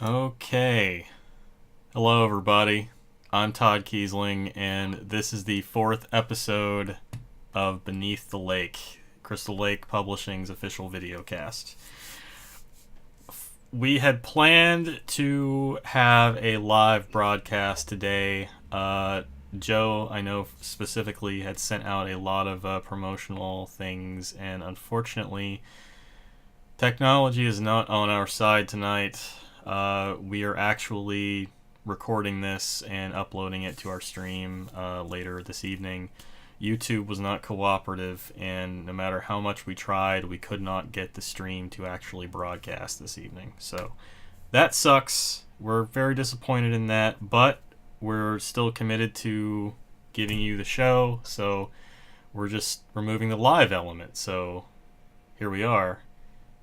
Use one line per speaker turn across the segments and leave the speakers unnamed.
Okay. Hello, everybody. I'm Todd Keisling, and this is the fourth episode of Beneath the Lake, Crystal Lake Publishing's official videocast. We had planned to have a live broadcast today. Joe, I know specifically, had sent out a lot of promotional things, and unfortunately, technology is not on our side tonight. We are actually recording this and uploading it to our stream later this evening. YouTube was not cooperative, and no matter how much we tried, we could not get the stream to actually broadcast this evening. So that sucks. We're very disappointed in that, but we're still committed to giving you the show, so we're just removing the live element. So here we are.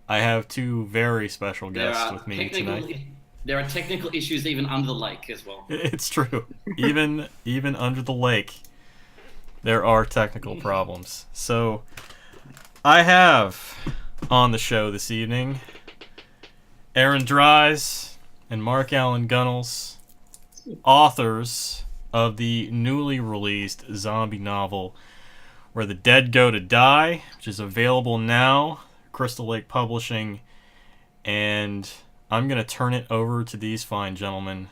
I have two very special guests with me tonight.
There are technical issues even under the lake as well.
It's true. Even under the lake, there are technical problems. So I have on the show this evening Dries and Allan Gunnells, authors of the newly released zombie novel Where the Dead Go to Die, which is available now, Crystal Lake Publishing, and I'm going to turn it over to these fine gentlemen.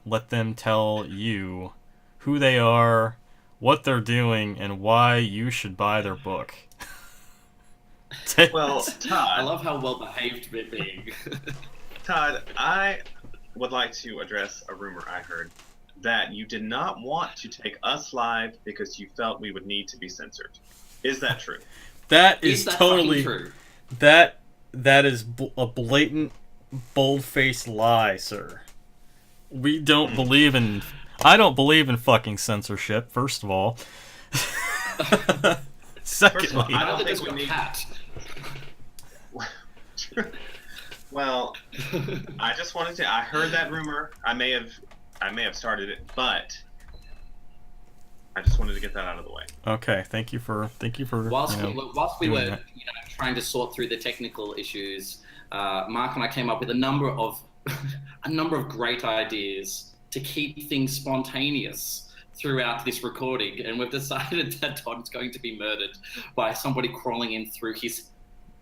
Let them tell you who they are, what they're doing, and why you should buy their book.
Well, Todd,
I love how well behaved we're being.
Todd, I would like to address a rumor I heard that you did not want to take us live because you felt we would need to be censored. Is that true?
That is
that
totally
true?
That is a blatant, bold-faced lie, sir. We don't believe in. I don't believe in fucking censorship. First of all. Secondly,
I don't think we need. Well, I just wanted to. I heard that rumor. I may have started it, but I just wanted to get that out of the way.
Okay, thank you for
Whilst we
doing
were
that.
trying to sort through the technical issues, Mark and I came up with a number of great ideas to keep things spontaneous throughout this recording, and we've decided that Todd's going to be murdered by somebody crawling in through his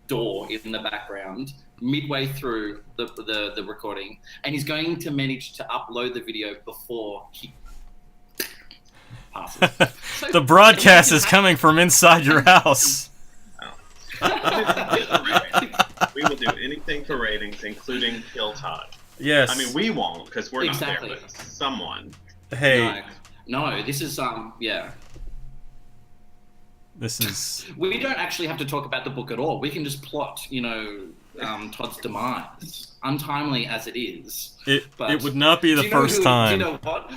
door in the background midway through the recording, and he's going to manage to upload the video before he passes. So,
The broadcast is coming from inside your house.
We will do anything for ratings, including kill Todd.
Yes.
I mean, we won't because we're
Exactly.
not there, but someone.
Hey,
No, this is
this is.
We don't actually have to talk about the book at all. We can just plot, Todd's demise, untimely as it is.
It would not be the
Do you know
first time.
Do you know what?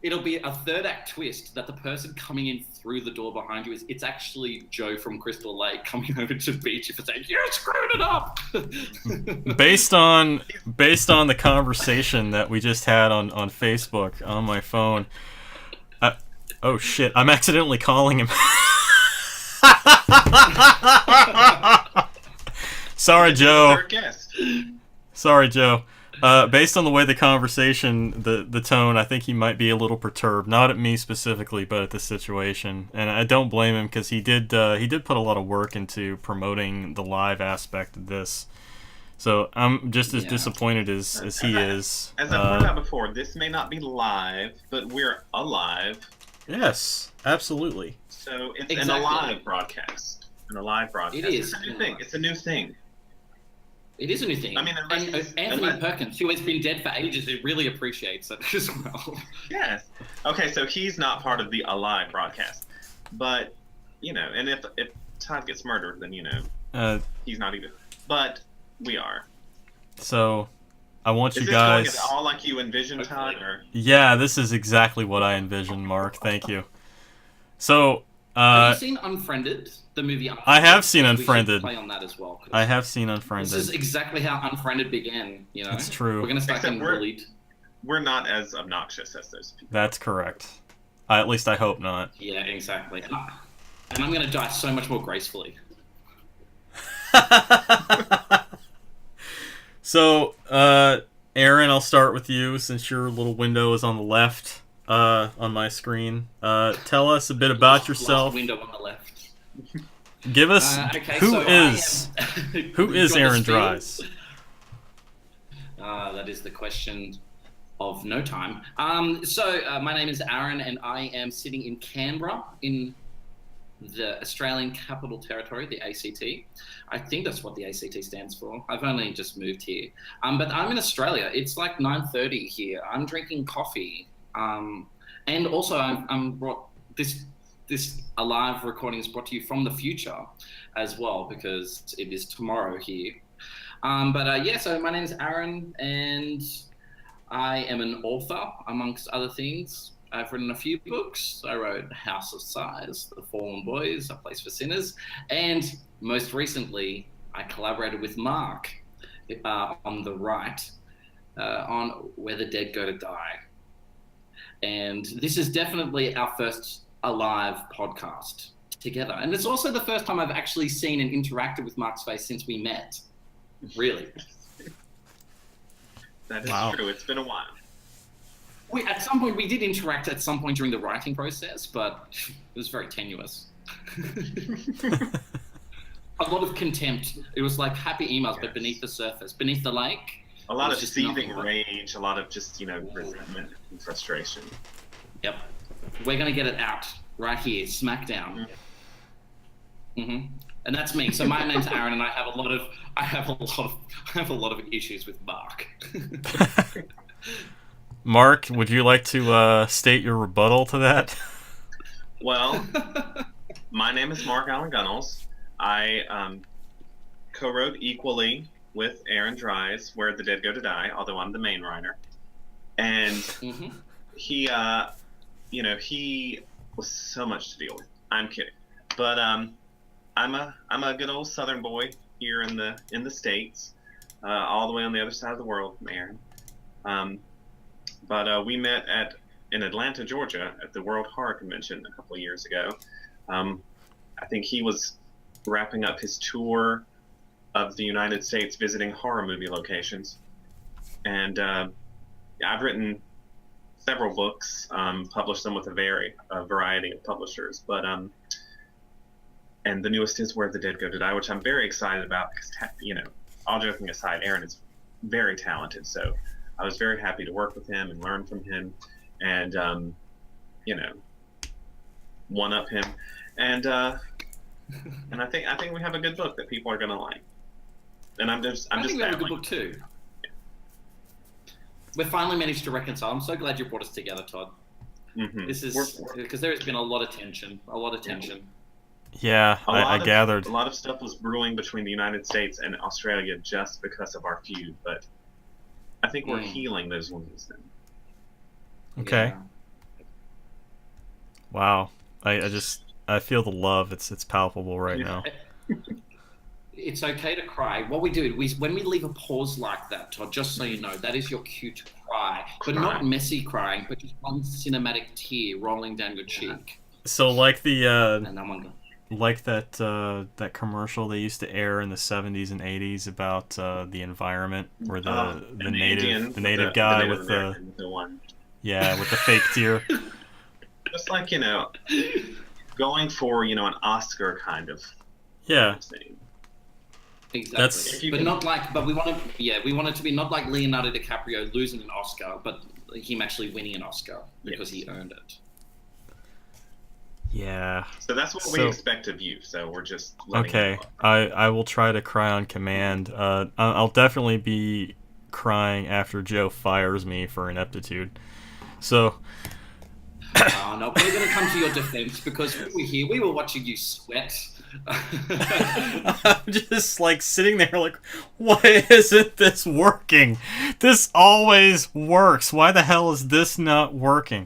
It'll be a third act twist that the person coming in through the door behind you it's actually Joe from Crystal Lake coming over to the beach and saying, "You screwed it up."
Based on the conversation that we just had on Facebook on my phone. Oh shit! I'm accidentally calling him. Sorry, Joe.
Third guest.
Sorry, Joe. Based on the way the conversation, the tone, I think he might be a little perturbed. Not at me specifically, but at the situation. And I don't blame him because he did put a lot of work into promoting the live aspect of this. So I'm just as disappointed as he is.
As I've pointed out before, this may not be live, but we're alive.
Yes, absolutely.
So it's an alive broadcast. An alive broadcast.
It is.
It's a new thing. It's a new thing.
It is a new thing.
I mean,
and Anthony Perkins, who has been dead for ages, who really appreciates it as well.
Yes. Okay, so he's not part of the alive broadcast, but and if Todd gets murdered, then he's not even. But we are.
So I want
Is
you
this
guys.
going at all like you envisioned, Todd? Or
Yeah, this is exactly what I envisioned, Mark. Thank you. So.
Have you seen Unfriended, the movie Unfriended?
I have seen
We
Unfriended.
should play on that as well.
I have seen Unfriended.
This is exactly how Unfriended began.
It's true.
We're gonna start
Except
getting bullied.
we're not as obnoxious as those people.
That's correct. At least I hope not.
Yeah, exactly. And I'm gonna die so much more gracefully.
So So, Aaron, I'll start with you since your little window is on the left on my screen. Tell us a bit about yourself.
Last window on the left.
Give us who is Aaron Dries?
That is the question of no time. My name is Aaron, and I am sitting in Canberra in the Australian Capital Territory, the ACT. I think that's what the ACT stands for. I've only just moved here. But I'm in Australia. It's like 9:30 here. I'm drinking coffee. And also I'm brought this live recording is brought to you from the future as well, because it is tomorrow here. So my name is Aaron, and I am an author, amongst other things. I've written a few books. I wrote House of Size, The Fallen Boys, A Place for Sinners, and most recently, I collaborated with Mark on the right on Where the Dead Go to Die. And this is definitely our first alive podcast together. And it's also the first time I've actually seen and interacted with Mark's face since we met. Really.
That is true. It's been a while.
At some point, we did interact at some point during the writing process, but it was very tenuous. A lot of contempt. It was like happy emails, but beneath the surface, beneath the lake.
A lot of seething rage, a lot of just, resentment and frustration.
Yep. We're going to get it out right here, smack down. Mm-hmm. And that's me. So my name's Aaron, and I have a lot of issues with Mark.
Mark, would you like to state your rebuttal to that?
Well, my name is Mark Allan Gunnells. I co-wrote equally with Aaron Dries, Where the Dead Go to Die, although I'm the main writer. And he was so much to deal with. I'm kidding. But I'm a good old Southern boy here in the States, all the way on the other side of the world from Aaron. But we met in Atlanta, Georgia, at the World Horror Convention a couple of years ago. I think he was wrapping up his tour of the United States, visiting horror movie locations. And I've written several books, published them with a variety of publishers. But and the newest is Where the Dead Go to Die, which I'm very excited about because, all joking aside, Aaron is very talented. So I was very happy to work with him and learn from him, and one up him, and I think we have a good book that people are gonna like, and I think
we have a good book too. We finally managed to reconcile. I'm so glad you brought us together, Todd.
Mm-hmm.
This is because there has been a lot of tension.
Yeah, I gathered.
A lot of stuff was brewing between the United States and Australia just because of our feud, but I think we're healing those wounds now.
Okay.
Yeah.
Wow. I feel the love. It's palpable right now.
It's okay to cry. What we do, when we leave a pause like that, Todd, just so you know, that is your cue to cry. But not messy crying, but just one cinematic tear rolling down your cheek.
So like
And
like that commercial they used to air in the 70s and 80s about the environment, where the native guy with the
one.
Yeah, with the fake tear.
Just like, going for, an Oscar kind of thing.
Exactly. But we want it to be not like Leonardo DiCaprio losing an Oscar, but him actually winning an Oscar because he earned it.
Yeah.
So that's what we expect of you. So we're just
okay. I will try to cry on command. I'll definitely be crying after Joe fires me for ineptitude. So.
No, we're going to come to your defense because we were watching you sweat.
I'm just like sitting there like, why isn't this working? This always works. Why the hell is this not working?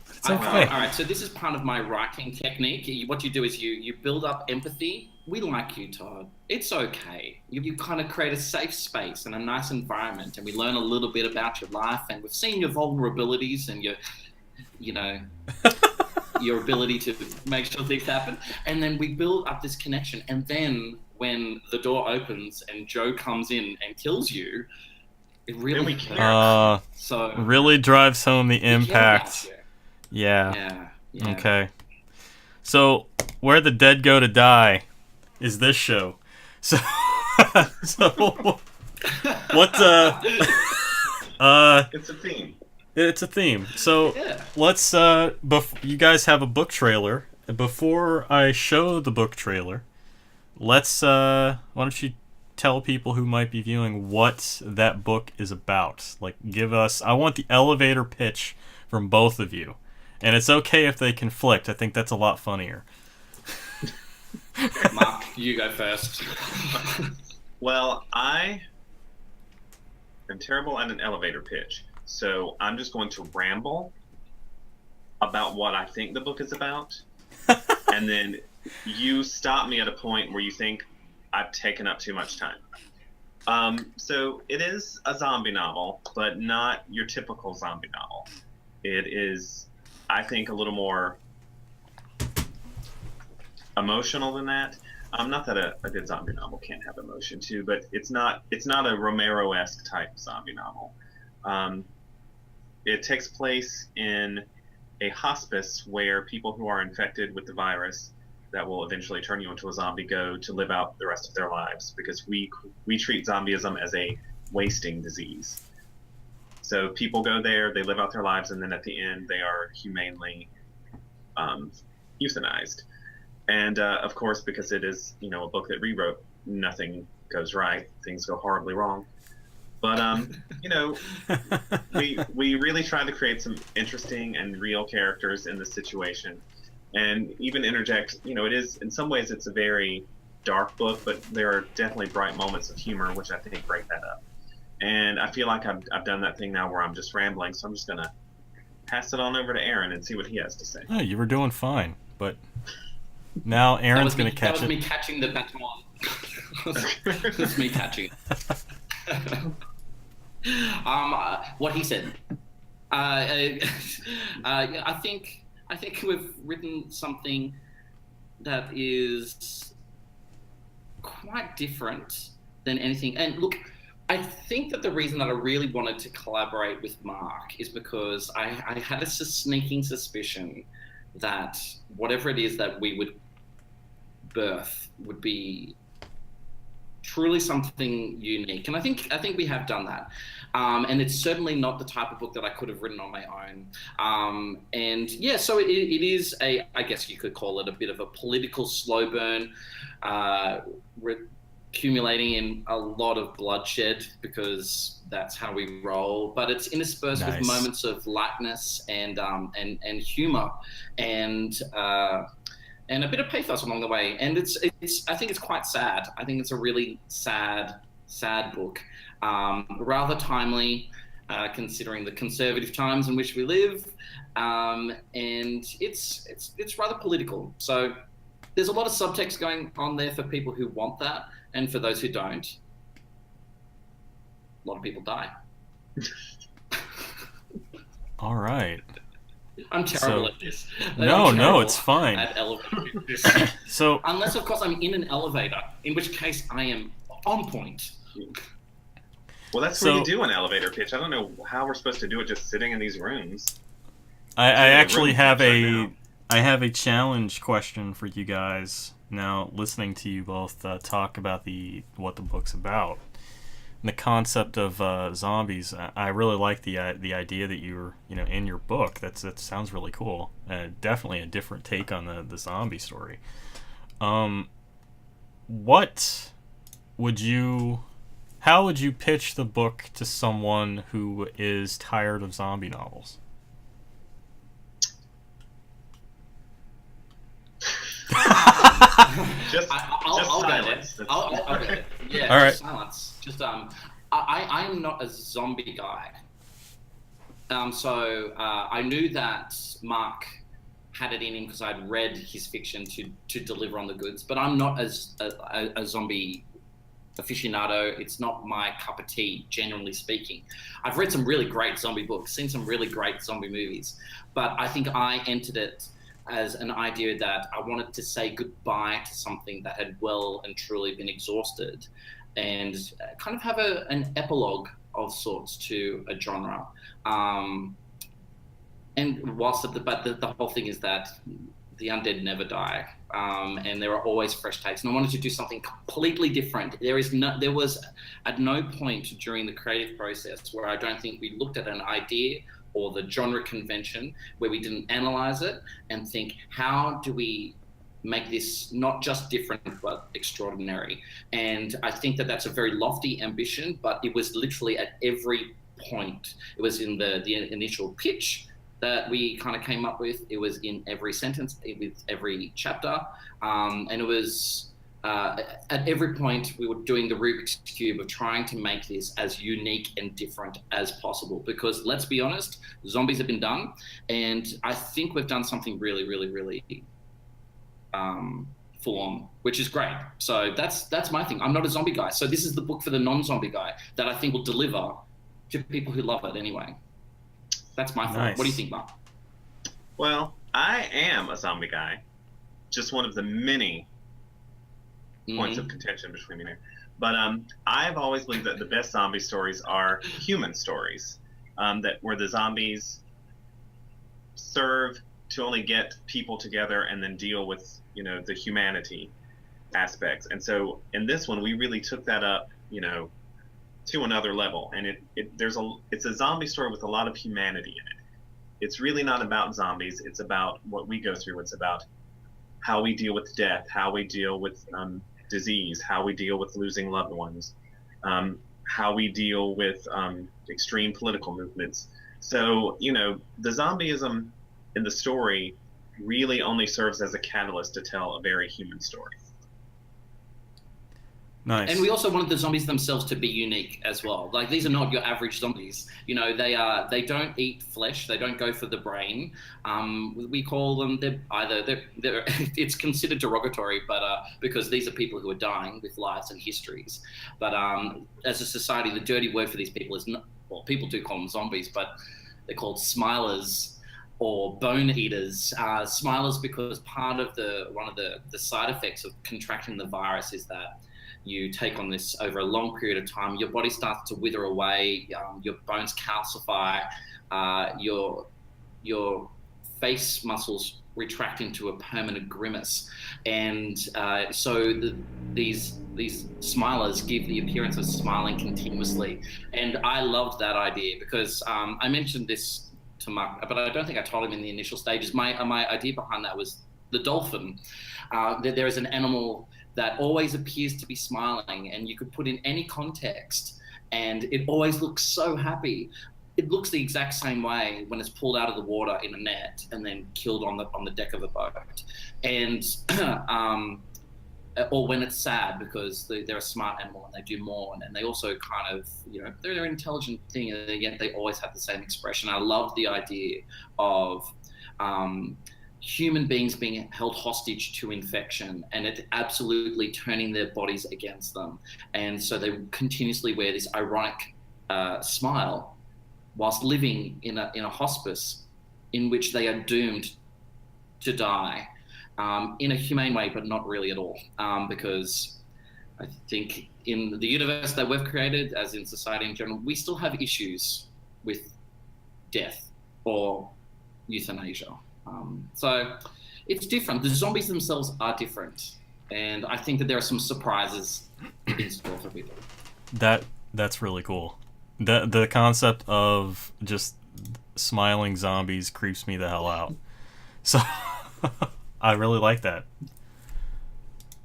It's okay.
All right, so this is part of my writing technique. What you do is you build up empathy. We like you, Todd. It's okay. You kind of create a safe space and a nice environment, and we learn a little bit about your life, and we've seen your vulnerabilities and your ability to make sure things happen. And then we build up this connection, and then when the door opens and Joe comes in and kills you, it really
really drives home the impact.
Yeah.
Okay. So, Where the Dead Go to Die is this show. So, what?
It's a theme.
It's a theme. So let's. You guys have a book trailer. Before I show the book trailer, let's. Why don't you tell people who might be viewing what that book is about? Like, give us. I want the elevator pitch from both of you, and it's okay if they conflict. I think that's a lot funnier.
Mark, you go first.
Well, I am terrible at an elevator pitch, so I'm just going to ramble about what I think the book is about, and then you stop me at a point where you think I've taken up too much time. So it is a zombie novel, but not your typical zombie novel. It is, I think, a little more emotional than that. Not that a good zombie novel can't have emotion too, but it's not a Romero-esque type zombie novel. It takes place in a hospice where people who are infected with the virus that will eventually turn you into a zombie go to live out the rest of their lives, because we treat zombieism as a wasting disease. So people go there, they live out their lives, and then at the end they are humanely euthanized. And of course, because it is, a book that rewrote, nothing goes right. Things go horribly wrong. But we really try to create some interesting and real characters in this situation, and even interject. It is, in some ways, it's a very dark book, but there are definitely bright moments of humor, which I think break that up. And I feel like I've done that thing now where I'm just rambling, so I'm just gonna pass it on over to Aaron and see what he has to say.
Oh, you were doing fine, but. Now Aaron's going to catch it.
That was me catching the baton. That's me catching it. What he said. I think we've written something that is quite different than anything. And look, I think that the reason that I really wanted to collaborate with Mark is because I had a sneaking suspicion that whatever it is that we would birth would be truly something unique, and I think we have done that, and it's certainly not the type of book that I could have written on my own, and yeah, so it is I guess you could call it a bit of a political slow burn, accumulating in a lot of bloodshed, because that's how we roll, but it's interspersed with moments of lightness and humor and a bit of pathos along the way. And it's I think it's quite sad. I think it's a really sad book, rather timely, considering the conservative times in which we live, and it's rather political. So there's a lot of subtext going on there for people who want that, and for those who don't, a lot of people die.
All right.
I'm terrible at this.
No, it's fine.
At elevator.
So
unless, of course, I'm in an elevator, in which case I am on point.
Well, that's what you do an elevator pitch. I don't know how we're supposed to do it just sitting in these rooms.
I actually have I have a challenge question for you guys now, listening to you both talk about what the book's about. And the concept of zombies, I really like the idea that you were, in your book. That sounds really cool. Definitely a different take on the zombie story. How would you pitch the book to someone who is tired of zombie novels?
I'll silence. I'll get it. Yeah,
all right.
Just silence. Just I am not a zombie guy. So I knew that Mark had it in him because I'd read his fiction to deliver on the goods. But I'm not as a zombie aficionado. It's not my cup of tea, generally speaking. I've read some really great zombie books, seen some really great zombie movies, but I think I entered it as an idea that I wanted to say goodbye to something that had well and truly been exhausted, and kind of have an epilogue of sorts to a genre. And whilst the whole thing is that the undead never die, and there are always fresh takes. And I wanted to do something completely different. There was at no point during the creative process where I don't think we looked at an idea or the genre convention where we didn't analyze it and think, how do we make this not just different but extraordinary? And I think that that's a very lofty ambition, but it was literally at every point. It was in the initial pitch that we kind of came up with. It was in every sentence, with every chapter, and it was at every point we were doing the Rubik's Cube of trying to make this as unique and different as possible. Because let's be honest, zombies have been done, and I think we've done something really, really, really full on, which is great. So that's my thing. I'm not a zombie guy, so this is the book for the non-zombie guy that I think will deliver to people who love it anyway. That's my thought.
Nice.
What do you think, Mark?
Well, I am a zombie guy. Just one of the many points of contention between me and you. But I've always believed that the best zombie stories are human stories, where the zombies serve to only get people together and then deal with, the humanity aspects. And so in this one, we really took that up, to another level. And it's a zombie story with a lot of humanity in it. It's really not about zombies. It's about what we go through. It's about how we deal with death, how we deal with disease, how we deal with losing loved ones, how we deal with extreme political movements. So, the zombieism in the story really only serves as a catalyst to tell a very human story.
Nice.
And we also wanted the zombies themselves to be unique as well. Like, these are not your average zombies. They don't eat flesh. They don't go for the brain. We call them, it's considered derogatory, but because these are people who are dying with lives and histories. But as a society, the dirty word for these people is not, well, people do call them zombies, but they're called smilers or bone eaters. Smilers because one of the side effects of contracting the virus is that you take on this over a long period of time, your body starts to wither away, your bones calcify, your face muscles retract into a permanent grimace. And so these smilers give the appearance of smiling continuously. And I loved that idea because I mentioned this to Mark, but I don't think I told him in the initial stages. My idea behind that was the dolphin. There is an animal that always appears to be smiling, and you could put in any context and it always looks so happy. It looks the exact same way when it's pulled out of the water in a net and then killed on the deck of a boat, and or when it's sad because they're a smart animal and they do mourn, and they also kind of, they're an intelligent thing, and yet they always have the same expression. I love the idea of human beings being held hostage to infection and it absolutely turning their bodies against them. And so they continuously wear this ironic smile whilst living in a hospice in which they are doomed to die in a humane way, but not really at all. Because I think in the universe that we've created, as in society in general, we still have issues with death or euthanasia. So it's different. The zombies themselves are different, and I think that there are some surprises in store for people.
That's really cool. The concept of just smiling zombies creeps me the hell out. So I really like that.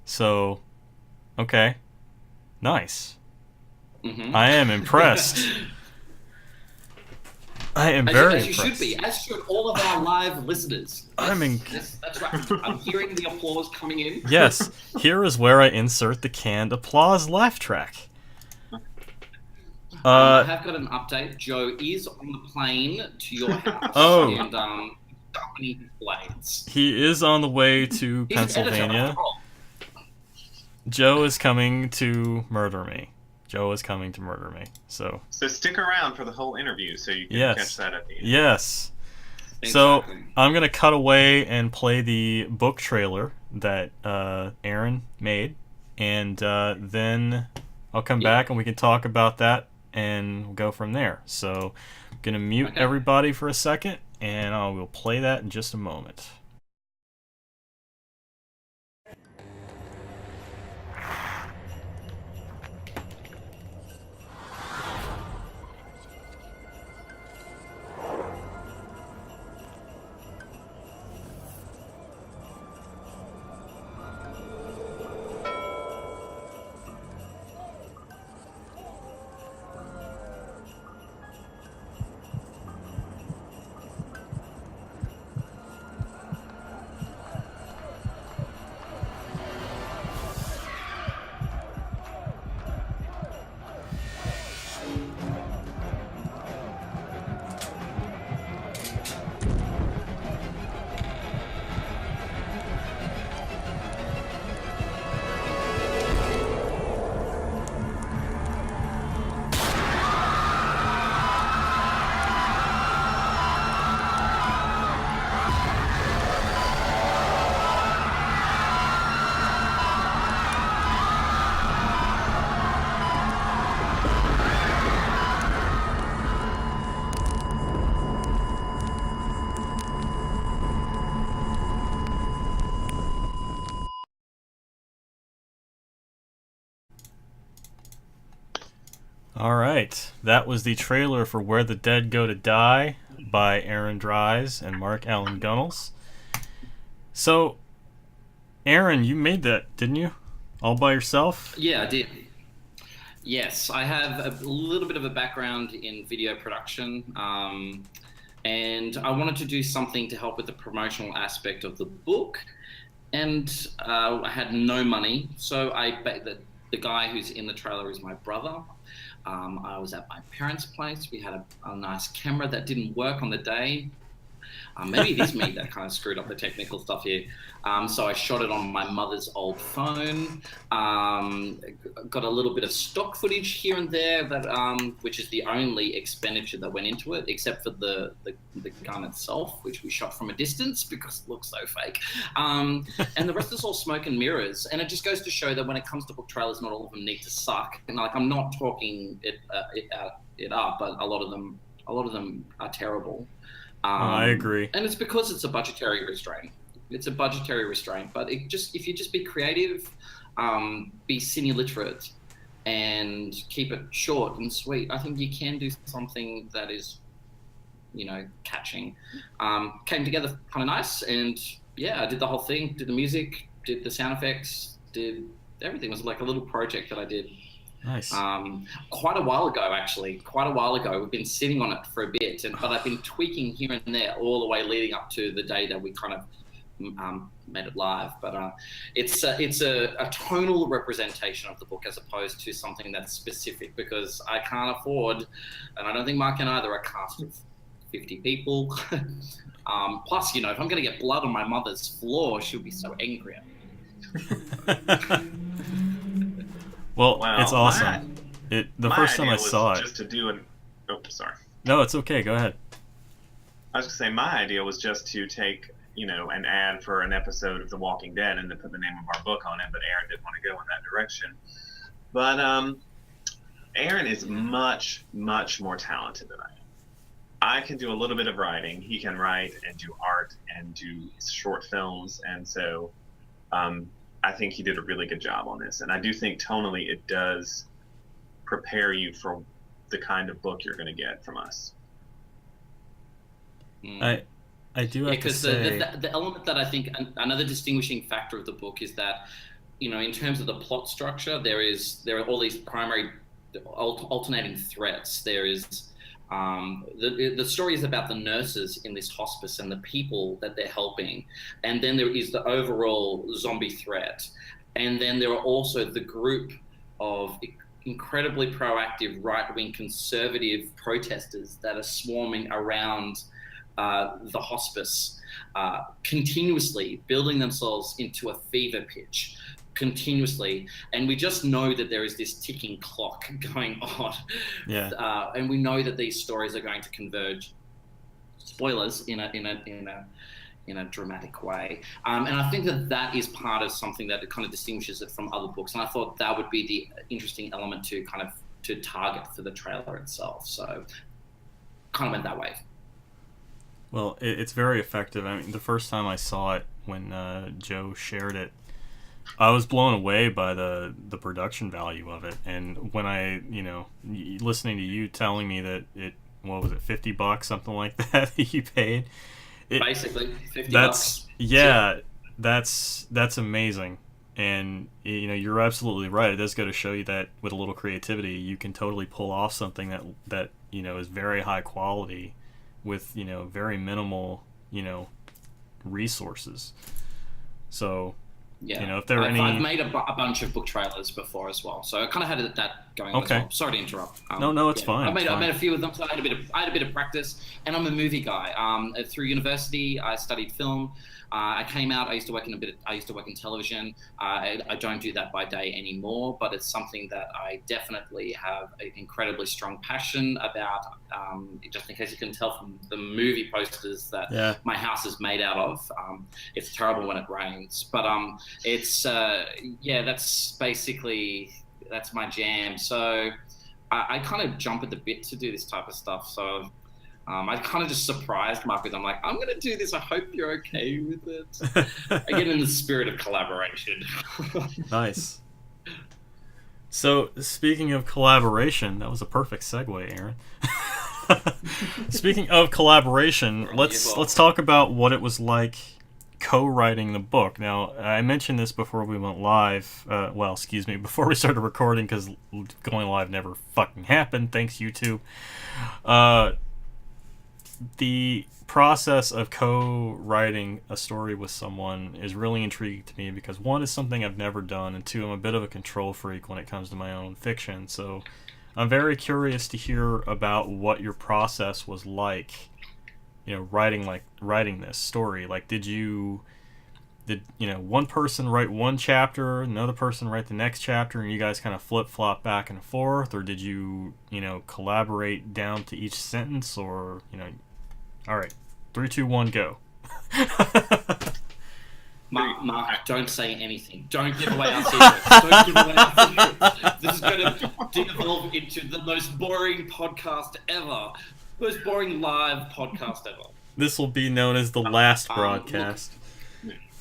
So, okay, nice. Mm-hmm. I am impressed. I am very impressed.
As you should be, as should all of our live listeners. That's right. I'm hearing the applause coming in.
Yes, here is where I insert the canned applause laugh track.
I have got an update. Joe is on the plane to your house.
Oh.
And sharpening his blades.
He is on the way to Pennsylvania. Joe is coming to murder me. So
stick around for the whole interview so you can catch that at the end.
Yes. So
Exactly.
I'm gonna cut away and play the book trailer that Aaron made, and then I'll come
Yeah.
back and we can talk about that and go from there. So I'm gonna mute
Okay.
everybody for a second, and I will play that in just a moment. All right, that was the trailer for Where the Dead Go to Die by Aaron Dries and Allan Gunnells. So, Aaron, you made that, didn't you? All by yourself?
Yeah, I did. Yes, I have a little bit of a background in video production, and I wanted to do something to help with the promotional aspect of the book. And I had no money, so the guy who's in the trailer is my brother. I was at my parents' place. We had a nice camera that didn't work on the day. Maybe it is me that kind of screwed up the technical stuff here. So I shot it on my mother's old phone. Got a little bit of stock footage here and there, which is the only expenditure that went into it, except for the gun itself, which we shot from a distance because it looks so fake. And the rest is all smoke and mirrors. And it just goes to show that when it comes to book trailers, not all of them need to suck. And like, I'm not talking it up, but a lot of them are terrible.
I agree.
And it's because it's a budgetary restraint. It's a budgetary restraint. But if you just be creative, be cine literate, and keep it short and sweet, I think you can do something that is, catching. Came together kind of nice, and yeah, I did the whole thing. Did the music, did the sound effects, did everything. It was like a little project that I did.
Nice.
Quite a while ago, actually. Quite a while ago. We've been sitting on it for a bit, but I've been tweaking here and there all the way leading up to the day that we kind of made it live. But it's a tonal representation of the book as opposed to something that's specific, because I can't afford, and I don't think Mark can either, a cast of 50 people. Plus, if I'm going to get blood on my mother's floor, she'll be so angry at me.
Well, it's awesome. The first time I saw it,
just to do an. Oh, sorry.
No, it's okay. Go ahead.
I was going to say my idea was just to take, an ad for an episode of The Walking Dead and then put the name of our book on it, but Aaron didn't want to go in that direction. But Aaron is much, much more talented than I am. I can do a little bit of writing. He can write and do art and do short films, and so I think he did a really good job on this. And I do think tonally it does prepare you for the kind of book you're going to get from us.
I do have to say,
the element that I think another distinguishing factor of the book is that, in terms of the plot structure, there are all these primary alternating threats. There is the story is about the nurses in this hospice and the people that they're helping, and then there is the overall zombie threat, and then there are also the group of incredibly proactive right-wing conservative protesters that are swarming around the hospice, continuously building themselves into a fever pitch, continuously, and we just know that there is this ticking clock going on.
Yeah.
And we know that these stories are going to converge spoilers in a dramatic way. And I think that is part of something that kind of distinguishes it from other books. And I thought that would be the interesting element to kind of to target for the trailer itself. So kind of went that way.
Well, it's very effective. I mean, the first time I saw it when Joe shared it, I was blown away by the production value of it. And when I, listening to you telling me that what was it, $50, something like that you paid?
Basically, $50.
Yeah, that's amazing. And you're absolutely right. It does go to show you that with a little creativity, you can totally pull off something that is very high quality with very minimal resources. So
yeah,
if there are
I've made a bunch of book trailers before as well, so I kind of had that going on as well. Sorry to interrupt.
No, it's fine.
I made a few of them, so I had a bit of practice, and I'm a movie guy. Through university, I studied film. I came out. I used to work in television. I don't do that by day anymore, but it's something that I definitely have an incredibly strong passion about. Just in case you can tell from the movie posters that my house is made out of. It's terrible when it rains, but it's that's my jam. So I kind of jump at the bit to do this type of stuff. So. I kind of just surprised Mark with, I'm like, I'm going to do this. I hope you're okay with it. Again, in the spirit of collaboration.
Nice. So, speaking of collaboration, that was a perfect segue, Aaron. Speaking of collaboration, let's talk about what it was like co-writing the book. Now, I mentioned this before we went live. Before we started recording, because going live never fucking happened. Thanks, YouTube. The process of co-writing a story with someone is really intriguing to me because one is something I've never done, and two, I'm a bit of a control freak when it comes to my own fiction. So I'm very curious to hear about what your process was like, writing this story. Like, did one person write one chapter, another person write the next chapter, and you guys kind of flip-flop back and forth, or did you, collaborate down to each sentence, or, all right, 3, 2, 1, go.
Mark, don't say anything. Don't give away our secrets. This is going to devolve into the most boring podcast ever. Most boring live podcast ever.
This will be known as the last broadcast.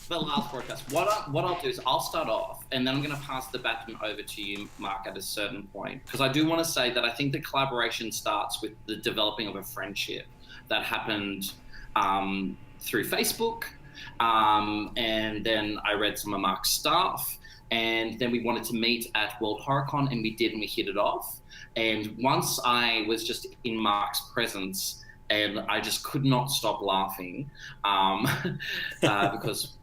The last broadcast. What I'll do is I'll start off, and then I'm going to pass the baton over to you, Mark, at a certain point. Because I do want to say that I think the collaboration starts with the developing of a friendship that happened through Facebook. And then I read some of Mark's stuff, and then we wanted to meet at World HorrorCon, and we did, and we hit it off. And once I was just in Mark's presence, and I just could not stop laughing because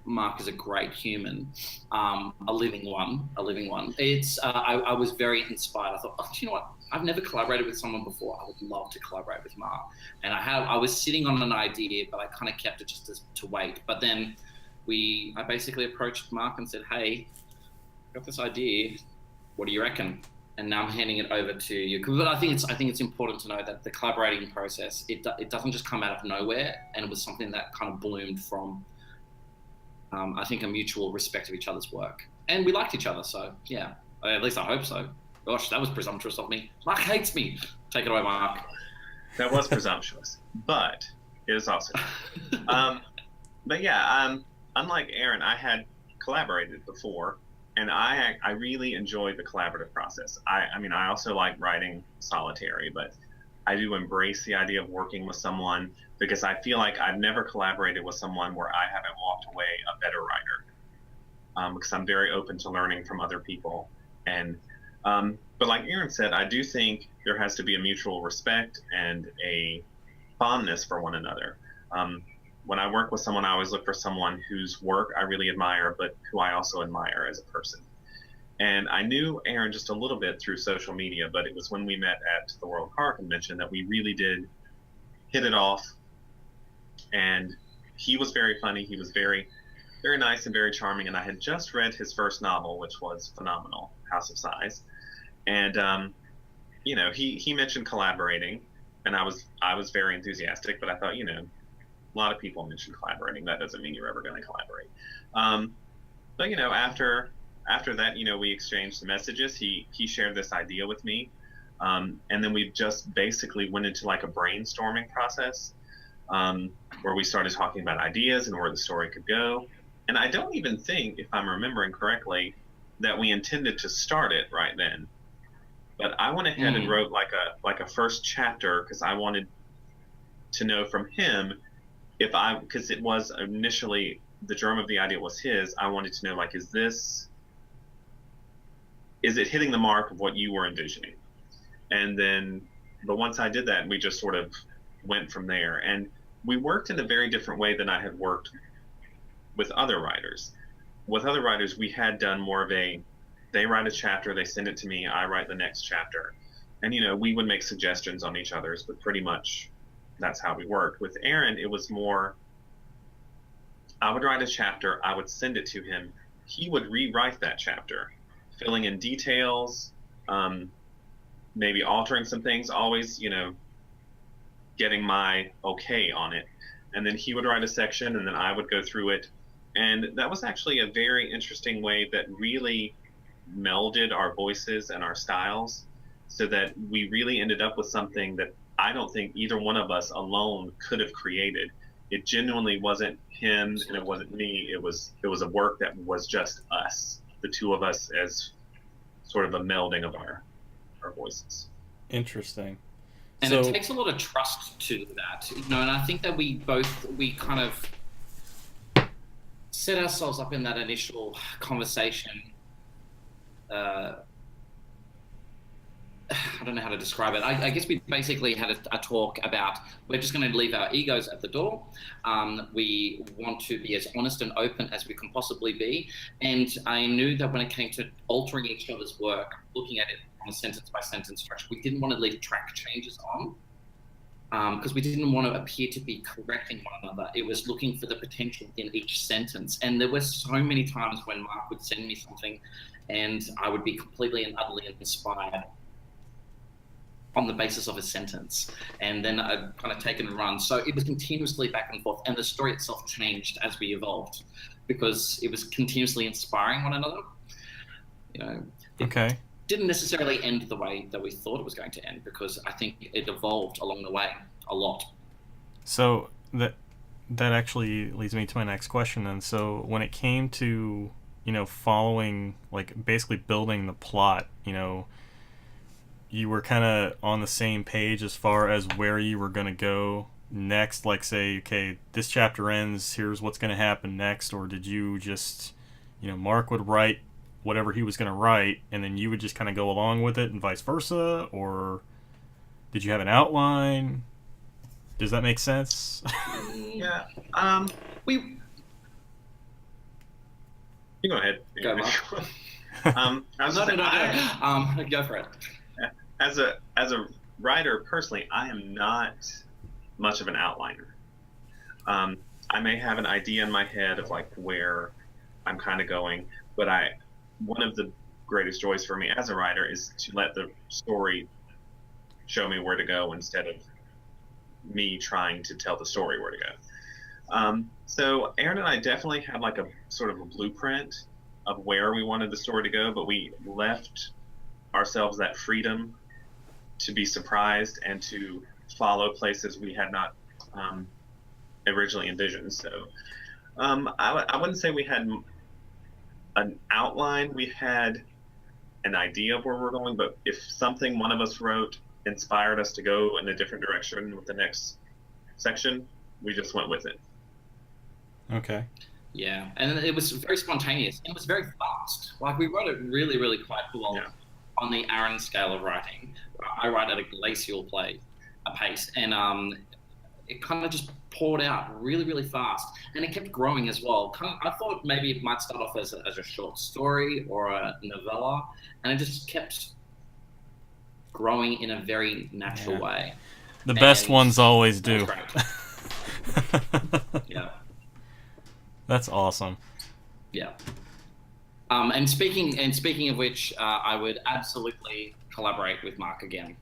Mark is a great human, a living one. I was very inspired. I thought, do you know what? I've never collaborated with someone before. I would love to collaborate with Mark. And I was sitting on an idea, but I kind of kept it just to wait. But then I basically approached Mark and said, hey, I've got this idea. What do you reckon? And now I'm handing it over to you. But I think it's important to know that the collaborating process, it doesn't just come out of nowhere. And it was something that kind of bloomed from, I think, a mutual respect of each other's work. And we liked each other, so yeah. At least I hope so. Gosh, that was presumptuous of me. Mark hates me. Take it away, Mark.
That was presumptuous, but it was awesome. But yeah, unlike Aaron, I had collaborated before, and I really enjoy the collaborative process. I mean, I also like writing solitary, but I do embrace the idea of working with someone because I feel like I've never collaborated with someone where I haven't walked away a better writer, because I'm very open to learning from other people. And but like Aaron said, I do think there has to be a mutual respect and a fondness for one another. When I work with someone, I always look for someone whose work I really admire, but who I also admire as a person. And I knew Aaron just a little bit through social media, but it was when we met at the World Horror Convention that we really did hit it off. And he was very funny. He was very, very nice and very charming. And I had just read his first novel, which was phenomenal, House of Sighs. And, he mentioned collaborating. and I was very enthusiastic, but I thought, a lot of people mention collaborating. That doesn't mean you're ever going to collaborate. But after that, we exchanged some messages. He shared this idea with me, and then we just basically went into like a brainstorming process, where we started talking about ideas and where the story could go. And I don't even think, if I'm remembering correctly, that we intended to start it right then. But I went ahead and wrote like a first chapter, because I wanted to know from him because it was initially the germ of the idea was his. I wanted to know, like, is it hitting the mark of what you were envisioning? But once I did that, we just sort of went from there. And we worked in a very different way than I had worked with other writers. With other writers, we had done more of they write a chapter, they send it to me, I write the next chapter. And, we would make suggestions on each other's, but pretty much that's how we worked. With Aaron, it was more, I would write a chapter, I would send it to him, he would rewrite that chapter, filling in details, maybe altering some things, always, getting my okay on it. And then he would write a section, and then I would go through it. And that was actually a very interesting way that really melded our voices and our styles, so that we really ended up with something that I don't think either one of us alone could have created. It genuinely wasn't him and it wasn't me. It was a work that was just us, the two of us, as sort of a melding of our voices.
Interesting.
And it takes a lot of trust to that, and I think that we kind of set ourselves up in that initial conversation. I don't know how to describe it. I guess we basically had a talk about, we're just going to leave our egos at the door. We want to be as honest and open as we can possibly be. And I knew that when it came to altering each other's work, looking at it on a sentence by sentence structure, we didn't want to leave track changes on, because we didn't want to appear to be correcting one another. It was looking for the potential in each sentence. And there were so many times when Mark would send me something and I would be completely and utterly inspired on the basis of a sentence, and then I'd kind of take it and run. So it was continuously back and forth, and the story itself changed as we evolved, because it was continuously inspiring one another. It didn't necessarily end the way that we thought it was going to end, because I think it evolved along the way a lot.
So that actually leads me to my next question then. So when it came to, following, like, basically building the plot, you were kind of on the same page as far as where you were going to go next, like, say, okay, this chapter ends, here's what's going to happen next? Or did you just, Mark would write whatever he was going to write, and then you would just kind of go along with it, and vice versa? Or did you have an outline? Does that make sense?
Yeah. You go ahead.
Go, Mark. Go for it.
As a writer, personally, I am not much of an outliner. I may have an idea in my head of, like, where I'm kind of going, but one of the greatest joys for me as a writer is to let the story show me where to go, instead of me trying to tell the story where to go. So Aaron and I definitely had, like, a sort of a blueprint of where we wanted the story to go, but we left ourselves that freedom to be surprised and to follow places we had not originally envisioned. So I wouldn't say we had an outline. We had an idea of where we're going, but if something one of us wrote inspired us to go in a different direction with the next section, we just went with it.
Okay.
Yeah, and it was very spontaneous. It was very fast. Like, we wrote it really, really quite well. Yeah. On the Aaron scale of writing, I write at a glacial pace, and it kind of just poured out really, really fast, and it kept growing as well. I thought maybe it might start off as a short story or a novella, and it just kept growing in a very natural way.
The best ones always do.
Yeah.
That's awesome.
Yeah. And speaking of which, I would absolutely collaborate with Mark again.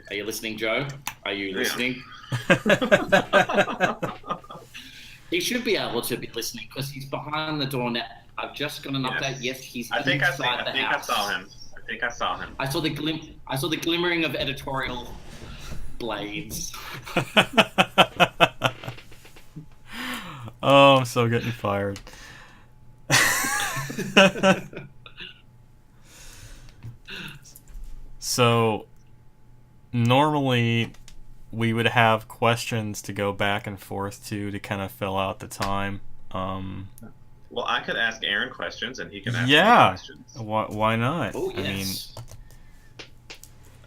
Are you listening, Joe? Are you listening? He should be able to be listening because he's behind the door now. I've just got an update. Yes, he's inside the house.
I think I saw him.
I saw the glimmering of editorial blades.
Oh, I'm so getting fired. So, normally we would have questions to go back and forth to kind of fill out the time.
Well, I could ask Aaron questions, and he can ask me questions.
Why not?
Oh, yes.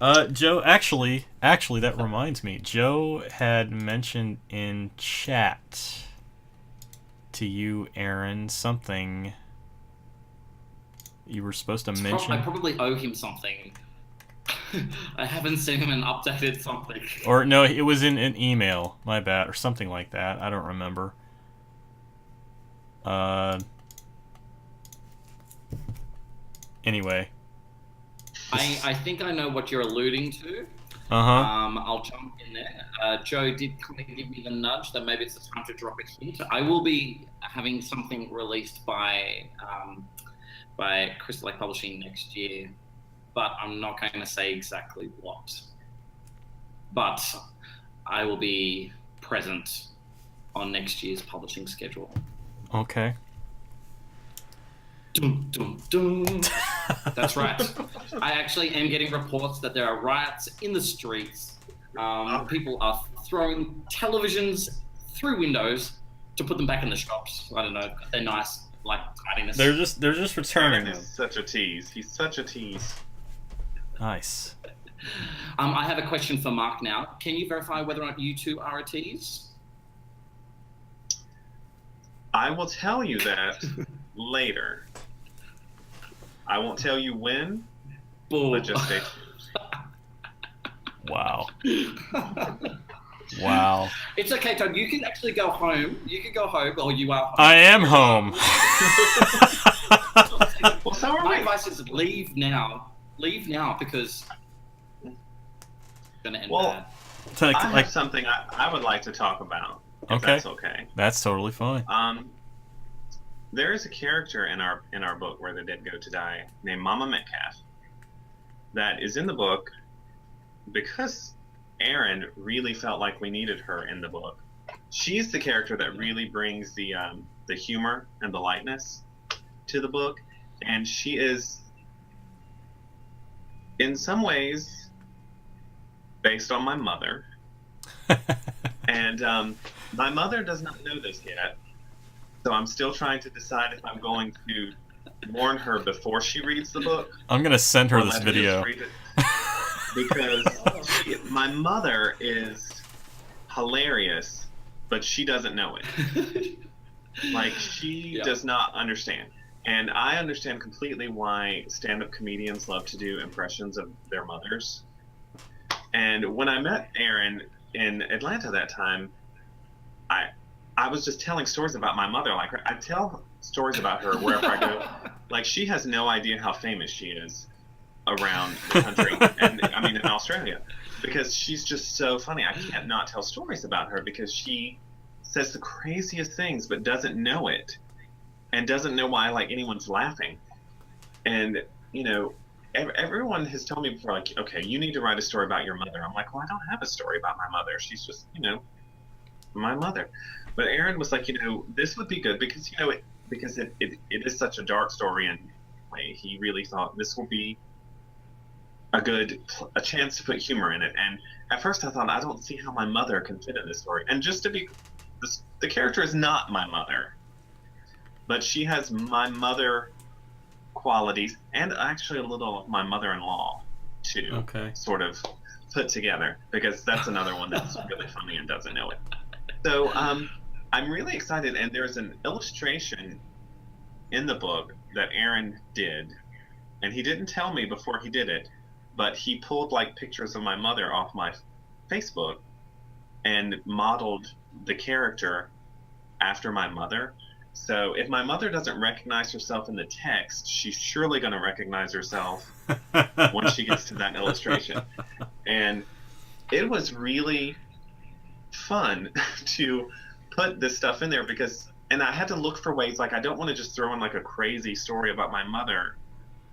I mean, Joe, actually, that reminds me. Joe had mentioned in chat to you, Aaron, something you were supposed to mention.
I probably owe him something. I haven't sent him an updated something.
Or no, it was in an email. My bad, or something like that. I don't remember. Anyway.
I think I know what you're alluding to. I'll jump in there. Joe did kind of give me the nudge that maybe it's the time to drop a hint. I will be having something released by Crystal Lake Publishing next year, but I'm not going to say exactly what. But I will be present on next year's publishing schedule.
Okay.
Dun, dun, dun. That's right. I actually am getting reports that there are riots in the streets. People are throwing televisions through windows to put them back in the shops. I don't know. They're nice, like tidiness.
They're just returning them.
He's such a tease. He's such a tease.
Nice.
I have a question for Mark now. Can you verify whether or not you two are a tease?
I will tell you that later. I won't tell you when, but just stay tuned.
Wow. Wow.
It's okay, Todd. You can actually go home. You can go home, or you are home.
I am home.
Well, so
My advice is leave now. Leave now because it's going to end bad.
I have something I would like to talk about. If that's okay.
That's totally fine.
There is a character in our book Where the Dead Go to Die named Mama Metcalf that is in the book because Aaron really felt like we needed her in the book. She's the character that really brings the humor and the lightness to the book, and she is in some ways based on my mother. And my mother does not know this yet. So I'm still trying to decide if I'm going to warn her before she reads the book.
I'm going to send her this video.
Because my mother is hilarious, but she doesn't know it. Like, she does not understand. And I understand completely why stand-up comedians love to do impressions of their mothers. And when I met Aaron in Atlanta that time, I was just telling stories about my mother. Like, I tell stories about her wherever I go. Like, she has no idea how famous she is around the country, and I mean in Australia, because she's just so funny. I can't not tell stories about her because she says the craziest things, but doesn't know it, and doesn't know why like anyone's laughing. And you know, everyone has told me before, like, okay, you need to write a story about your mother. I'm like, well, I don't have a story about my mother. She's just, you know, my mother. But Aaron was like, you know, this would be good because, you know, it is such a dark story, and he really thought this will be a chance to put humor in it. And at first I thought, I don't see how my mother can fit in this story. And just to be, the character is not my mother, but she has my mother qualities and actually a little of my mother-in-law too, sort of put together, because that's another one that's really funny and doesn't know it. So I'm really excited, and there's an illustration in the book that Aaron did, and he didn't tell me before he did it, but he pulled like pictures of my mother off my Facebook and modeled the character after my mother. So if my mother doesn't recognize herself in the text, she's surely going to recognize herself when she gets to that illustration. And it was really fun to put this stuff in there because, and I had to look for ways, like I don't want to just throw in like a crazy story about my mother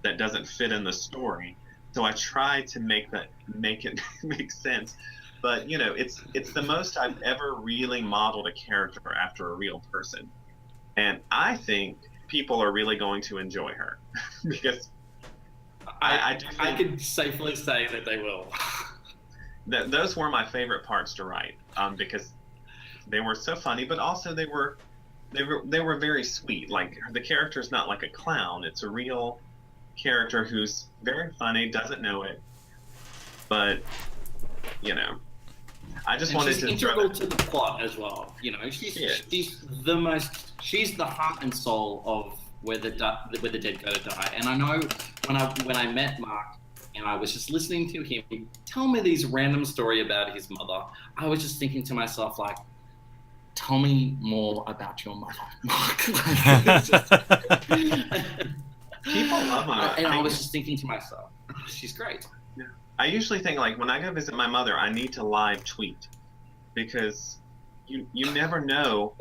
that doesn't fit in the story. So I tried to make it make sense. But you know, it's the most I've ever really modeled a character after a real person. And I think people are really going to enjoy her because I do
I
think
could safely say that they will.
that those were my favorite parts to write, because they were so funny, but also they were very sweet. Like the character's not like a clown; it's a real character who's very funny, doesn't know it, but you know, I just
And
wanted
she's
to
integral to the plot as well. You know, she's the heart and soul of where the dead go to die. And I know when I met Mark and I was just listening to him tell me these random story about his mother, I was just thinking to myself like, tell me more about your mother, Mark.
People love my
and I was just thinking to myself, oh, she's great.
Yeah. I usually think like when I go visit my mother, I need to live tweet because you never know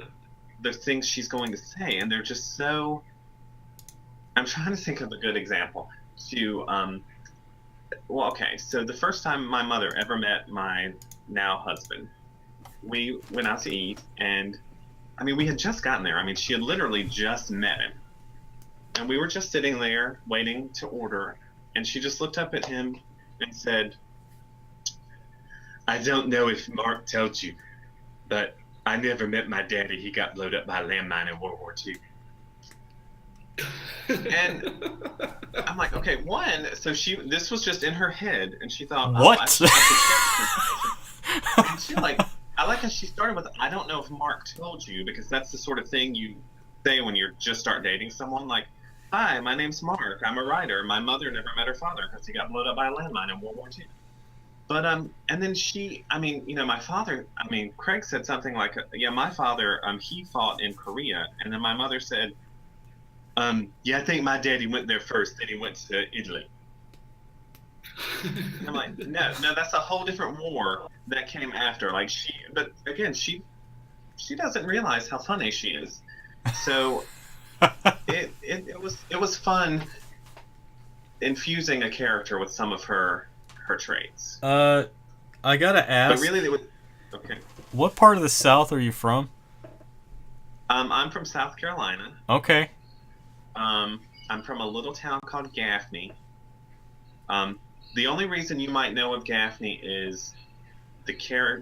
the things she's going to say, and they're just so. I'm trying to think of a good example to. Well, okay, so the first time my mother ever met my now husband, we went out to eat, and I mean we had just gotten there. I mean she had literally just met him, and we were just sitting there waiting to order, and she just looked up at him and said, I don't know if Mark told you, but I never met my daddy. He got blown up by a landmine in World War II. And I'm like, okay, so this was just in her head, and she thought,
what?
I should share this. And she like, I like how she started with, I don't know if Mark told you, because that's the sort of thing you say when you just start dating someone, like, hi, my name's Mark. I'm a writer. My mother never met her father because he got blown up by a landmine in World War II. But and then my father. I mean, Craig said something like, yeah, my father. He fought in Korea, and then my mother said, yeah, I think my daddy went there first. Then he went to Italy. And I'm like, no, that's a whole different war that came after. Like but again, she doesn't realize how funny she is. So. It was fun infusing a character with some of her traits.
I gotta ask.
But really, okay.
What part of the South are you from?
I'm from South Carolina.
Okay.
I'm from a little town called Gaffney. The only reason you might know of Gaffney is the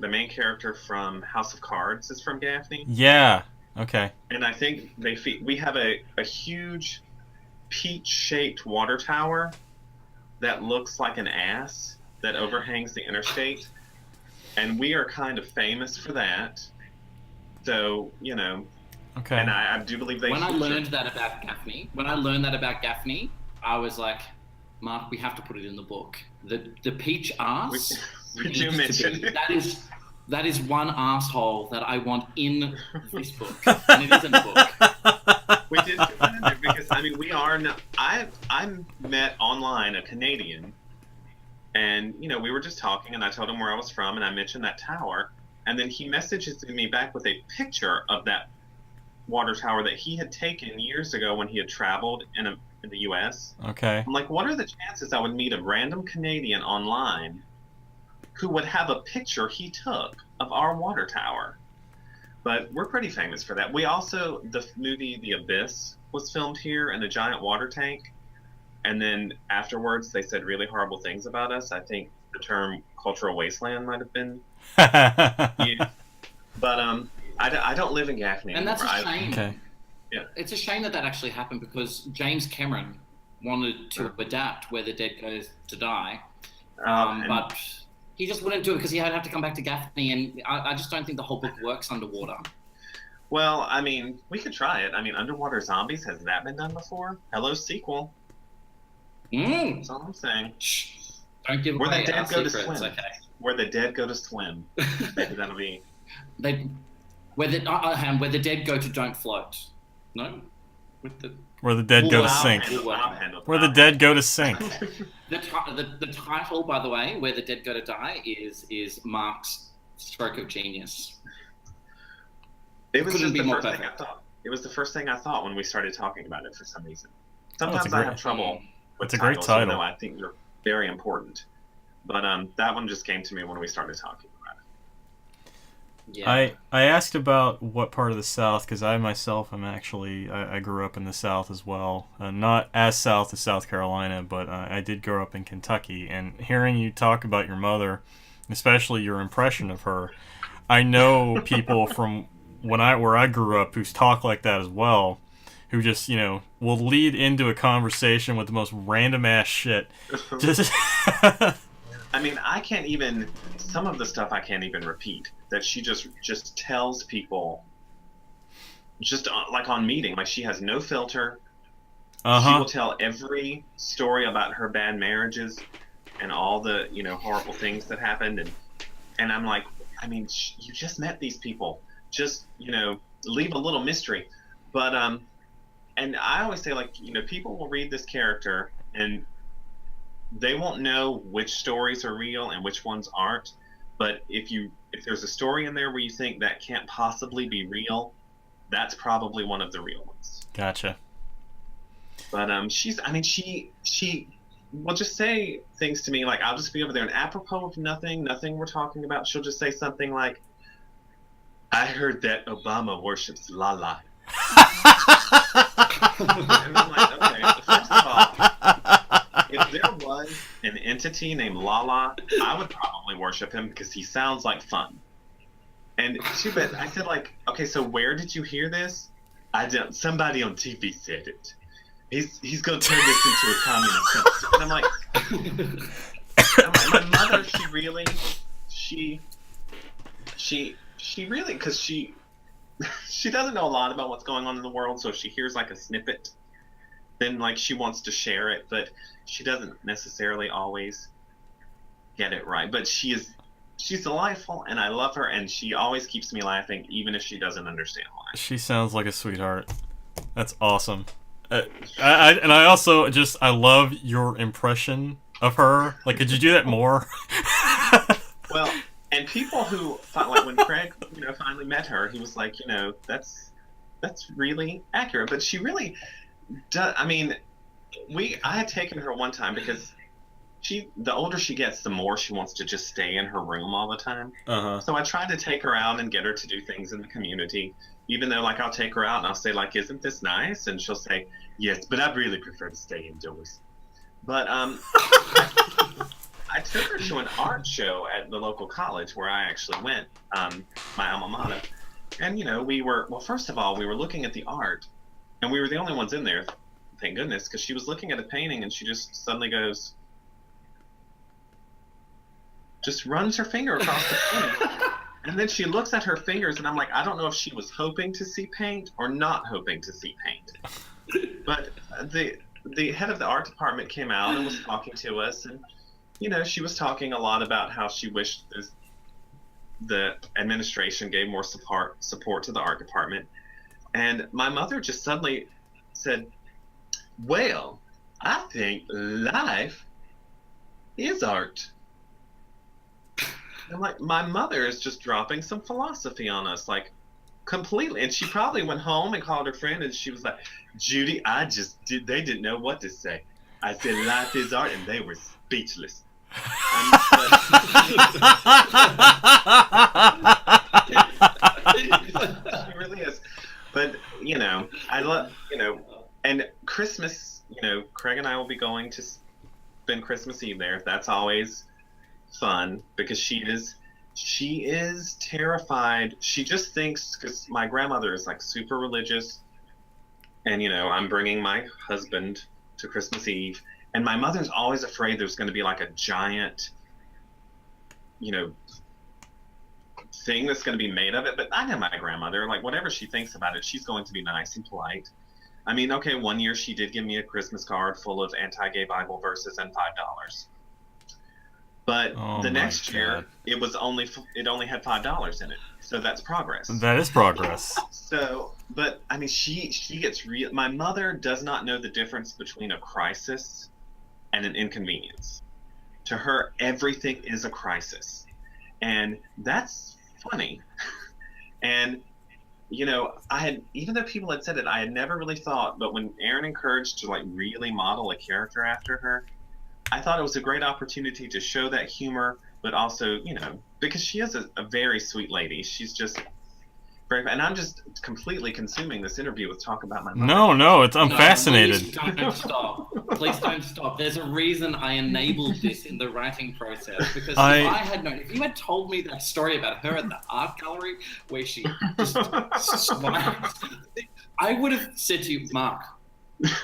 main character from House of Cards is from Gaffney.
Yeah. Okay.
And I think we have a huge peach-shaped water tower that looks like an ass that overhangs the interstate. And we are kind of famous for that. So, you know.
Okay.
And I do believe
When I learned that about Gaffney, I was like, Mark, we have to put it in the book. The peach ass.
We do mention it.
That is one asshole that I want in this book, and it is in the book.
We did put that in there because I mean I met online a Canadian, and you know we were just talking, and I told him where I was from, and I mentioned that tower, and then he messages me back with a picture of that water tower that he had taken years ago when he had traveled in the U.S.
Okay.
I'm like, what are the chances I would meet a random Canadian online who would have a picture he took of our water tower? But we're pretty famous for that. We also, the movie The Abyss was filmed here in a giant water tank. And then afterwards, they said really horrible things about us. I think the term cultural wasteland might have been used. But I don't live in Gaffney
anymore. And that's a shame.
Okay.
Yeah.
It's a shame that actually happened because James Cameron wanted to adapt Where the Dead Goes to Die. But he just wouldn't do it because he had to come back to Gaffney, and I just don't think the whole book works underwater.
Well, I mean, we could try it. I mean, Underwater Zombies, has that been done before? Hello, sequel. That's all I'm saying.
Shh. Don't give
Where
away
the dead
our
go to
secrets,
swim.
okay?
Where the dead go to swim. Maybe that'll be.
Where the dead go to don't float. No?
Where the dead go to sink. Where the dead go to sink.
The title, by the way, Where the Dead Go to Die, is Mark's stroke of genius.
It was just the first thing I thought. It was the first thing I thought when we started talking about it for some reason. Sometimes I have trouble with
it's a great title.
Even though I think they're very important. But that one just came to me when we started talking about it.
Yeah. I asked about what part of the South, because I myself am actually, I grew up in the South as well. Not as south as South Carolina, but I did grow up in Kentucky. And hearing you talk about your mother, especially your impression of her, I know people from where I grew up who talk like that as well, who just, will lead into a conversation with the most random ass shit. Just
I mean, I can't even, some of the stuff I can't even repeat, that she just tells people, just like on meeting, like she has no filter. She will tell every story about her bad marriages and all the, horrible things that happened. And I'm like, I mean, you just met these people. Just, leave a little mystery. But, and I always say, like, people will read this character and they won't know which stories are real and which ones aren't. But if there's a story in there where you think that can't possibly be real, that's probably one of the real ones.
Gotcha.
But she will just say things to me, like, I'll just be over there and apropos of nothing we're talking about, she'll just say something like, I heard that Obama worships Lala. And I'm like, okay, first of all, if there was an entity named Lala, I would probably worship him because he sounds like fun. And I said, like, okay, so where did you hear this? Somebody on TV said it. He's going to turn this into a communist country. And I'm like, my mother, she really, because she doesn't know a lot about what's going on in the world, so if she hears like a snippet, then like she wants to share it, but she doesn't necessarily always get it right. But she's delightful, and I love her, and she always keeps me laughing, even if she doesn't understand why.
She sounds like a sweetheart. That's awesome. I also I love your impression of her. Like, could you do that more?
Well, and people who like when Craig, finally met her, he was like, that's really accurate. But she really does. I mean, I had taken her one time because the older she gets, the more she wants to just stay in her room all the time. So I tried to take her out and get her to do things in the community. Even though, like, I'll take her out and I'll say, like, isn't this nice? And she'll say, yes, but I really prefer to stay indoors. But I took her to an art show at the local college where I actually went, my alma mater. And, first of all, we were looking at the art, and we were the only ones in there, thank goodness, because she was looking at a painting and she just suddenly goes, just runs her finger across the painting. And then she looks at her fingers, and I'm like, I don't know if she was hoping to see paint or not hoping to see paint. But the head of the art department came out and was talking to us, and she was talking a lot about how she wished the administration gave more support to the art department. And my mother just suddenly said, well, I think life is art. And like, my mother is just dropping some philosophy on us, like, completely. And she probably went home and called her friend, and she was like, Judy, they didn't know what to say. I said life is art, and they were speechless. She really is. But, I love, and Christmas, Craig and I will be going to spend Christmas Eve there. That's always fun because she is terrified. She just thinks, because my grandmother is like super religious, and I'm bringing my husband to Christmas Eve, and my mother's always afraid there's going to be like a giant thing that's going to be made of it. But I know my grandmother, like, whatever she thinks about it, she's going to be nice and polite. I mean, okay, one year she did give me a Christmas card full of anti-gay Bible verses and $5. But
Oh
the
my
next year,
God.
it only had $5 in it. So that's progress.
That is progress.
So, but I mean, she gets real. My mother does not know the difference between a crisis and an inconvenience. To her, everything is a crisis, and that's funny. And even though people had said it, I had never really thought. But when Aaron encouraged to like really model a character after her, I thought it was a great opportunity to show that humor, but also, because she is a very sweet lady. She's just very, and I'm just completely consuming this interview with talk about my mother.
No, I'm
No,
fascinated.
Please don't stop. Please don't stop. There's a reason I enabled this in the writing process, because if you had told me that story about her at the art gallery where she just smiled, I would have said to you, Mark,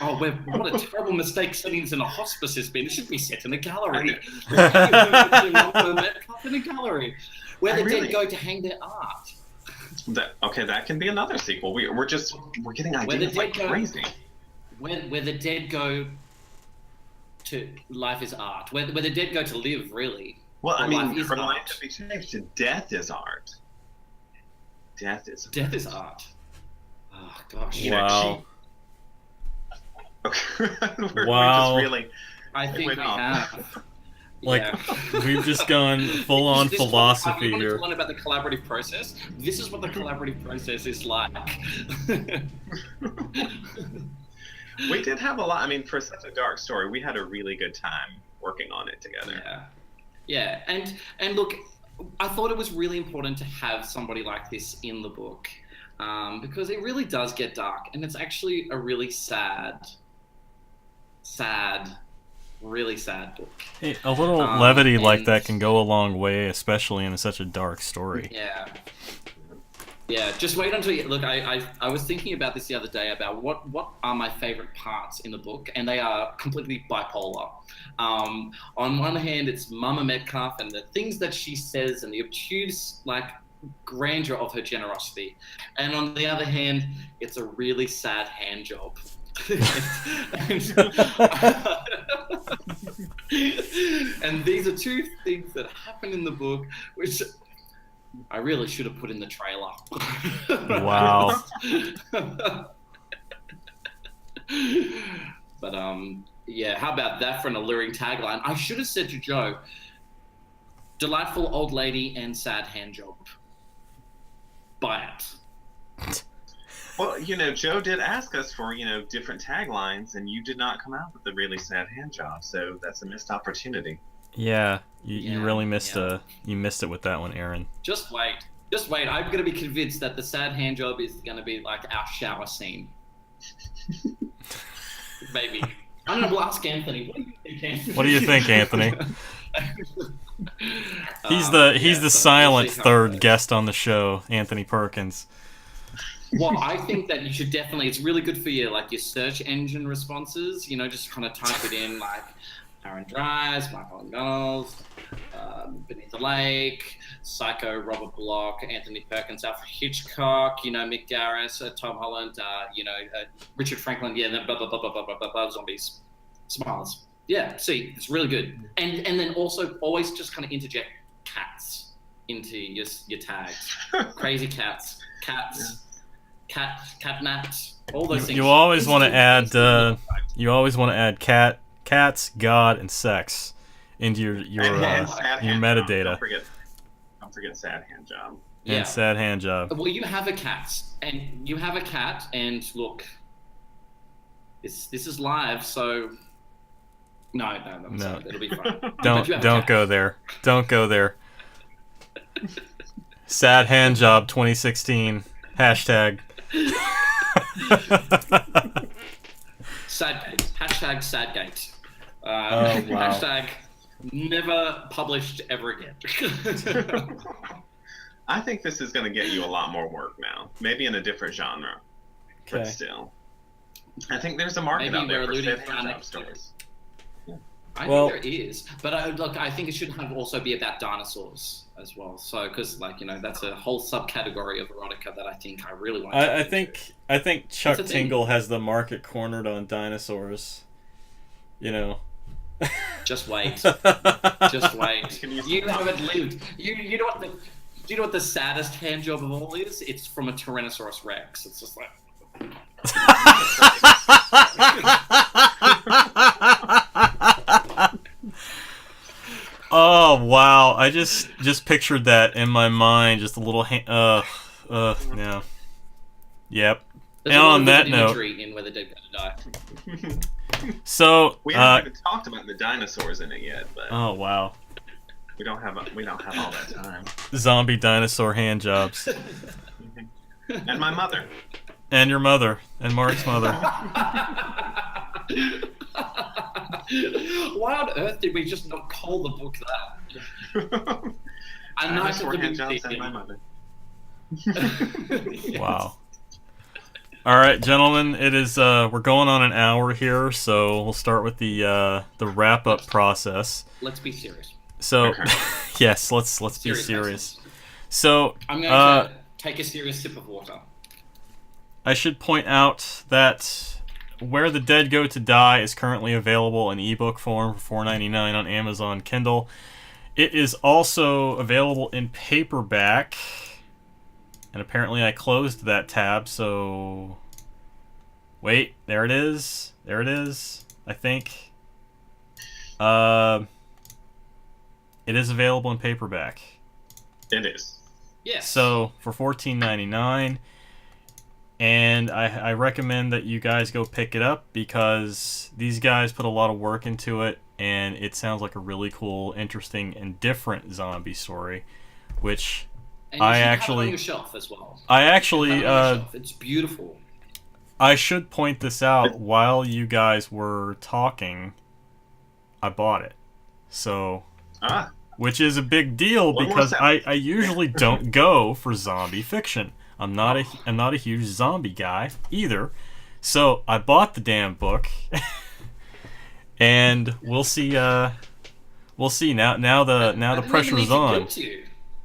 what a terrible mistake setting this in a hospice has been. It should be set in a gallery. In a gallery where the dead go to hang their art.
That can be another sequel. We're getting ideas like crazy.
Where the dead go to life is art. Where the dead go to live, really.
Well, I mean,
life
for life to be changed to death is art. Death is art.
Oh gosh.
Wow.
Wow.
I think we have.
Like,
yeah.
We've just gone full on philosophy
here.
here.
To learn about the collaborative process. This is what the collaborative process is like.
We did have a lot. I mean, for such a dark story, we had a really good time working on it together.
Yeah. And look, I thought it was really important to have somebody like this in the book, because it really does get dark, and it's actually a really really sad book.
Hey, a little levity like that can go a long way, especially in such a dark story.
Yeah, just wait until you look. I was thinking about this the other day about what are my favorite parts in the book, and they are completely bipolar. On one hand, it's Mama Metcalf and the things that she says and the obtuse grandeur of her generosity, and on the other hand, it's a really sad hand job. And these are two things that happen in the book, which I really should have put in the trailer.
Wow.
But how about that for an alluring tagline? I should have said to Joe, delightful old lady and sad hand job. Buy it.
Well, Joe did ask us for, different taglines, and you did not come out with a really sad hand job, so that's a missed opportunity.
Yeah, you really missed you missed it with that one, Aaron.
Just wait. I'm going to be convinced that the sad hand job is going to be like our shower scene. Maybe. I'm going to ask Anthony. What do you think,
Anthony? He's the silent third guest on the show, Anthony Perkins.
Well, I think that you should definitely, it's really good for your search engine responses, just kind of type it in like Aaron Dries, Michael and Gunnells, Beneath the Lake, Psycho, Robert Bloch, Anthony Perkins, Alfred Hitchcock, Mick Garris, Tom Holland, Richard Franklin, then blah, blah, blah, blah, blah, blah, blah, blah, zombies, smiles. Yeah, see, it's really good. And then also always just kind of interject cats into your tags. Crazy cats. Cat naps, all those things.
You always want to add cats, God, and sex into your metadata.
Don't forget sad hand job.
And sad hand job.
Well, you have a cat, and look, this is live, so no. It'll be fine.
Don't go there. Don't go there. Sad hand job 2016 hashtag.
Sadgate. Hashtag Sadgate.
Wow.
Hashtag never published ever again.
I think this is going to get you a lot more work now. Maybe in a different genre.
Okay.
But still. I think there's a market out there for sad hand job stories.
I think there is, but I think it should also be about dinosaurs as well. So, because that's a whole subcategory of erotica that I think I really want.
I think Chuck Tingle has the market cornered on dinosaurs.
Just wait. Just wait. You haven't lived. You know what the. Do you know what the saddest hand job of all is? It's from a Tyrannosaurus Rex. It's just like.
Oh wow! I just pictured that in my mind. Just a little yeah. Yep.
There's
And
a lot
on
of
that
vivid
note,
imagery in Where the Dead Go to Die.
so
We haven't even talked about the dinosaurs in it yet, but
oh wow,
we don't have all that time.
zombie dinosaur hand jobs,
And my mother.
and your mother, and Mark's mother.
Why on earth did we just not call the book that? A Night
Dinosaur
at the
hand jobs and
Museum.
my mother.
Yes.
Wow. All right, gentlemen, it is we're going on an hour here, so we'll start with the wrap up process.
Let's be serious.
So,
Okay.
yes, let's be serious.
business.
So,
I'm going to take a serious sip of water.
I should point out that Where the Dead Go to Die is currently available in ebook form for $4.99 on Amazon Kindle. It is also available in paperback. And apparently I closed that tab, so... Wait, there it is. There it is, I think. It is available in paperback.
It is.
Yes.
So, for $14.99. And I recommend that you guys go pick it up because these guys put a lot of work into it, and it sounds like a really cool, interesting, and different zombie story, which...
and you
I
should have it
actually-
on your shelf as well.
I actually,
Have it on your shelf. It's beautiful.
I should point this out. While you guys were talking, I bought it. So,
Ah,
which is a big deal
One more
because
step.
I usually don't go for zombie fiction. I'm not a huge zombie guy either. So I bought the damn book, and we'll see. We'll see now. The pressure is on.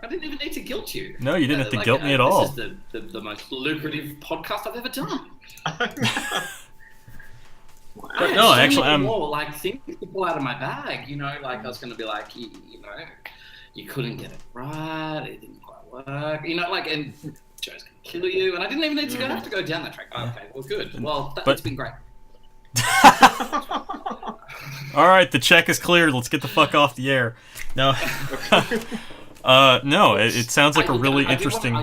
I didn't even need to guilt you.
No, you didn't have to guilt me at all.
This is the most lucrative podcast I've ever done.
But no, actually, I'm.
more like things to pull out of my bag. You know, like I was going to be like, you know, you couldn't get it right. It didn't quite work. You know, like, and Joe's going to kill you. And I didn't even need to have to go down that track. Okay, well, good. Well, it's been great.
All right, the check is cleared. Let's get the fuck off the air. No. No, it sounds like a really interesting.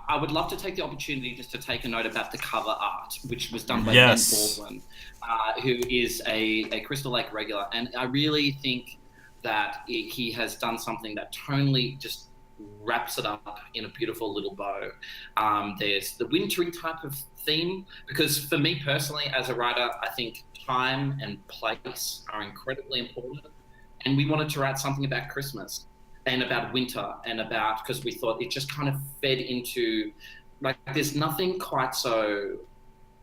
I would love to take the opportunity just to take a note about the cover art, which was done by
Yes.
Ben Baldwin, who is a Crystal Lake regular, and I really think that he has done something that tonally just wraps it up in a beautiful little bow. There's the wintry type of theme, because for me personally, as a writer, I think time and place are incredibly important, and we wanted to write something about Christmas and about winter and about, because we thought it just kind of fed into, like, there's nothing quite so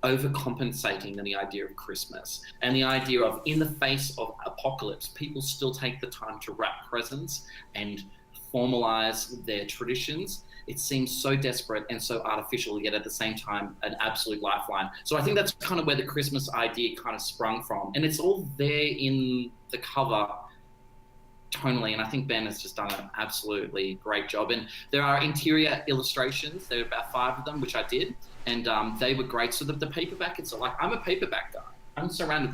overcompensating than the idea of Christmas and the idea of, in the face of apocalypse, people still take the time to wrap presents and formalize their traditions. It seems so desperate and so artificial, yet at the same time an absolute lifeline. So I think that's kind of where the Christmas idea kind of sprung from, and it's all there in the cover tonally, and I think Ben has just done an absolutely great job. And there are interior illustrations, there are about 5 of them, which I did, and they were great. So the paperback, it's like, I'm a paperback guy. I'm surrounded,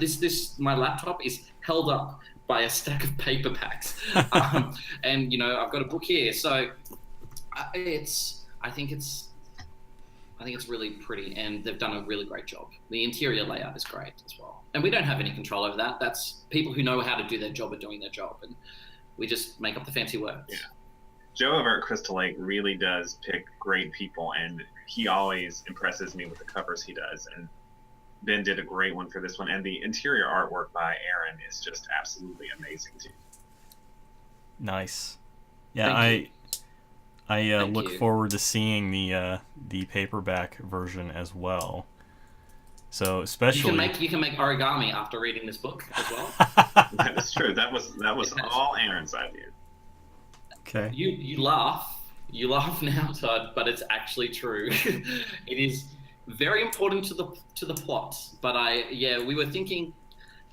my laptop is held up by a stack of paperbacks. And, you know, I've got a book here. So I think it's really pretty, and they've done a really great job. The interior layout is great as well. And we don't have any control over that. That's people who know how to do their job are doing their job, and we just make up the fancy words.
Yeah. Joe over at Crystal Lake really does pick great people, and he always impresses me with the covers he does. And Ben did a great one for this one, and the interior artwork by Aaron is just absolutely amazing too.
Nice. Yeah,
Thank
I
Thank
look
you.
forward to seeing the paperback version as well. So especially
You can make origami after reading this book as well.
That is true. That was all Aaron's idea.
okay.
You laugh now, Todd, but it's actually true. It is very important to the plot. But we were thinking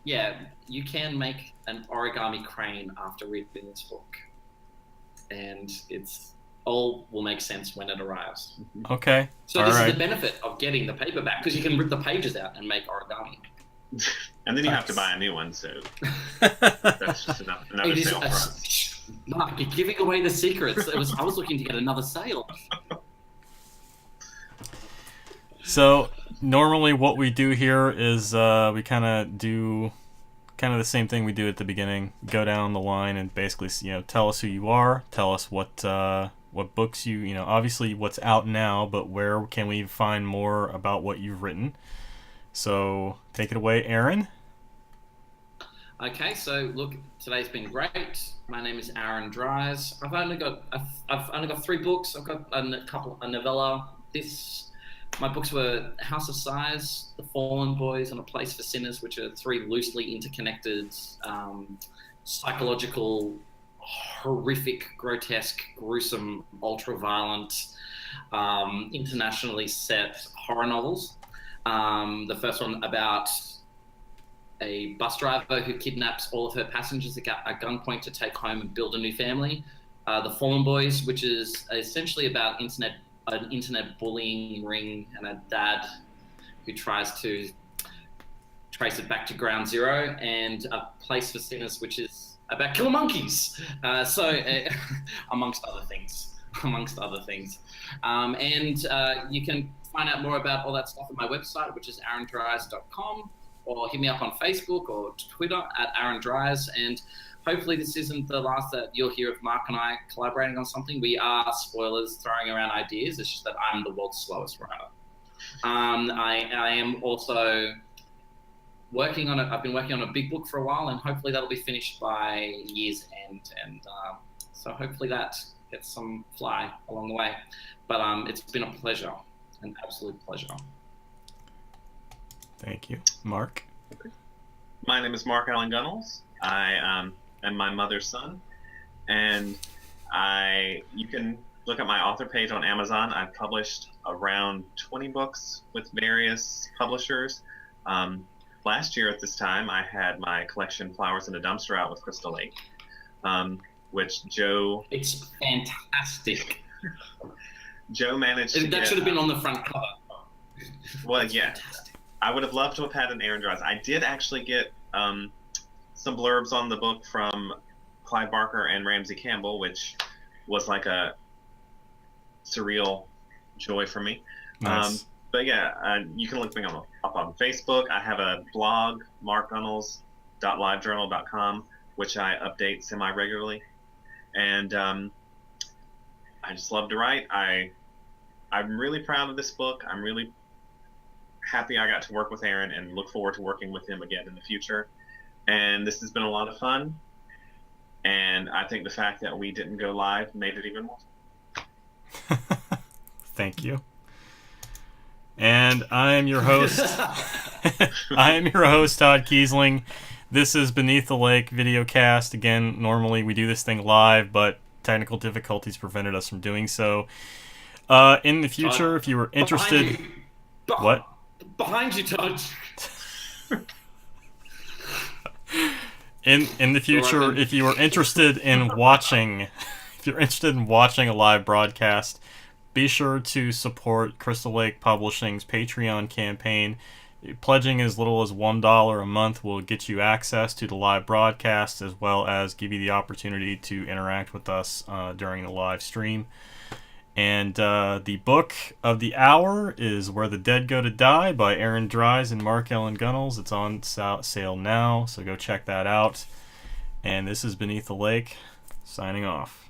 yeah, you can make an origami crane after reading this book, and it's all will make sense when it arrives.
Okay.
So
All
this is
right.
the benefit of getting the paperback, because you can rip the pages out and make origami.
And then you have to buy a new one, so that's just another sale for us.
Mark, you're giving away the secrets. I was looking to get another sale.
So normally what we do here is we kind of do kind of the same thing we do at the beginning. Go down the line and basically, tell us who you are. Tell us what books obviously what's out now, but where can we find more about what you've written? So take it away, Aaron.
Okay, so look, today's been great. My name is Aaron Dries. I've only got 3 books. I've got a novella. My books were House of Sighs, The Fallen Boys, and A Place for Sinners, which are 3 loosely interconnected, psychological, horrific, grotesque, gruesome, ultra-violent, internationally set horror novels. The first one about a bus driver who kidnaps all of her passengers at gunpoint to take home and build a new family. The Fallen Boys, which is essentially about an internet bullying ring and a dad who tries to trace it back to ground zero, and A Place for Sinners, which is about killer monkeys. Amongst other things. And you can find out more about all that stuff on my website, which is aarondries.com, or hit me up on Facebook or Twitter at Aaron Dries. And hopefully this isn't the last that you'll hear of Mark and I collaborating on something. We are, spoilers, throwing around ideas. It's just that I'm the world's slowest writer. I am also working on it. I've been working on a big book for a while, and hopefully that'll be finished by year's end. And so hopefully that gets some fly along the way. But it's been a pleasure, an absolute pleasure.
Thank you. Mark?
My name is Mark Allan Gunnells. I am my mother's son, and you can look at my author page on Amazon. I've published around 20 books with various publishers. Last year at this time, I had my collection Flowers in a Dumpster out with Crystal Lake, which Joe...
It's fantastic.
Joe managed to
That should have been on the front cover.
Well, yeah. I would have loved to have had an Aaron Dries. I did actually get some blurbs on the book from Clive Barker and Ramsey Campbell, which was like a surreal joy for me.
Nice.
But yeah, you can look me up on Facebook. I have a blog, markgunnells.livejournal.com, which I update semi-regularly. And I just love to write. I'm really proud of this book. I'm really happy I got to work with Aaron and look forward to working with him again in the future. And this has been a lot of fun. And I think the fact that we didn't go live made it even more fun.
Thank you. And I am your host. I am your host, Todd Keisling. This is Beneath the Lake videocast. Again, normally we do this thing live, but technical difficulties prevented us from doing so. In the future, if you were interested... What?
Behind you, Todd.
In the future, if you are interested in watching a live broadcast, be sure to support Crystal Lake Publishing's Patreon campaign. Pledging as little as $1 a month will get you access to the live broadcast, as well as give you the opportunity to interact with us during the live stream. And the book of the hour is Where the Dead Go to Die by Aaron Dries and Mark Allan Gunnells. It's on sale now, so go check that out. And this is Beneath the Lake, signing off.